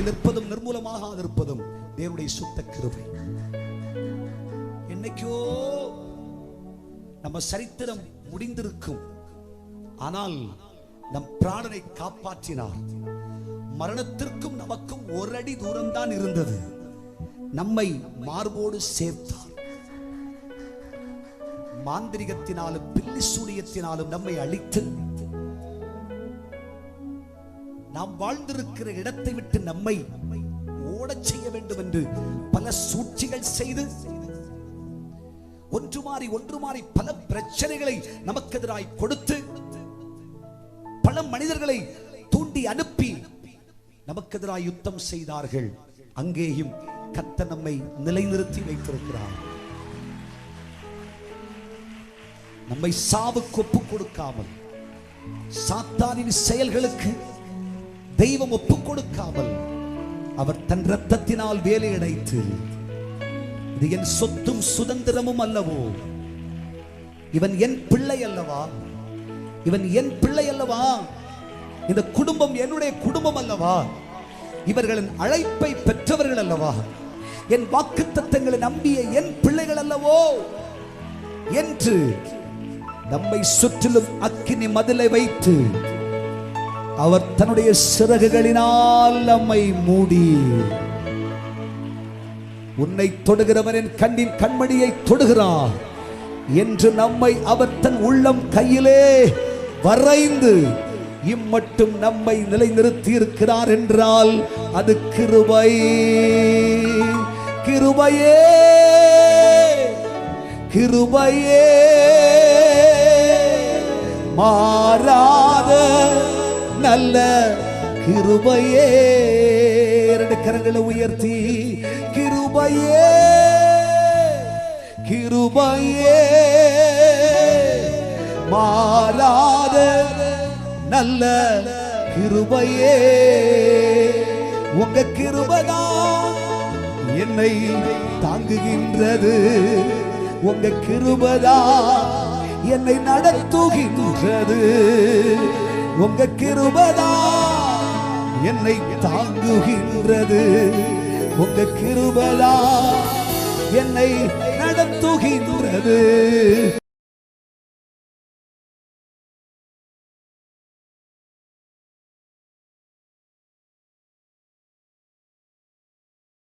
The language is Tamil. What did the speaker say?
நிற்பதும் நிர்மூலமாகாதிருப்பதும் தேவனுடைய சுத்த கிருபை. என்னைக்கோ நம்ம சரித்திரம் முடிந்திருக்கும், ஆனால் நம் பிராணனை காப்பாற்றினார். மரணத்திற்கும் நமக்கும் ஒரு அடி தூரம் தான் இருந்தது. நம்மை மார்போடு சேர்த்தார். மாந்திரிகத்தினாலும் பில்லி சூனியத்தினாலும் நம்மை அழித்து நாம் வாழ்ந்திருக்கிற இடத்தை விட்டு நம்மை ஓடச் செய்ய வேண்டும் என்று பல சூழ்ச்சிகள் செய்து ஒன்று மாறி பல பிரச்சனைகளை நமக்கு எதிராய் கொடுத்து பல மனிதர்களை தூண்டி அனுப்பி நமக்கு எதிராய் யுத்தம் செய்தார்கள். அங்கேயும் கர்த்தர் நம்மை நிலைநிறுத்தி வைத்திருக்கிறார். நம்மை சாவுக்கு ஒப்புக் கொடுக்காமல், சாத்தானின் செயல்களுக்கு தெய்வம் ஒப்புக் கொடுக்காமல், அவர் தன் இரத்தத்தினால் வேலையடைத்து, இது என் சொத்தும் சுதந்திரமும் அல்லவோ, இவன் என் பிள்ளை அல்லவா, இவன் என் பிள்ளை அல்லவா, இந்த குடும்பம் என்னுடைய குடும்பம் அல்லவா, இவர்களின் அழைப்பை பெற்றவர்கள் அல்லவா, என் வாக்குத்தத்தங்களை நம்பிய என் பிள்ளைகள் அல்லவோ என்று நம்மை சுற்றிலும் அக்கினி மதிலை வைத்து அவர் தன்னுடைய சிறகுகளினால் நம்மை மூடி, உன்னை தொடுகிறவன் என் கண்ணின் கண்மணியை தொடுகிறார் என்று நம்மை அவர் தன் உள்ளம் கையிலே வரைந்து இம்மட்டும் நம்மை நிலைநிறுத்தி இருக்கிறார் என்றால் அது கிருபை. கிருபையே, கிருபையே, மாறாத நல்ல கிருபையே. இரண்டு கரங்களை உயர்த்தி கிருபையே, கிருபையே, மாறாத நல்ல கிருபையே. உங்க கிருபைதான் என்னை தாங்குகின்றது, உங்க கிருபைதான் என்னை நடத்துகின்றது, உங்க கிருபைதான் என்னை தாங்குகின்றது, உங்க கிருபைதான் என்னை நடத்துகின்றது.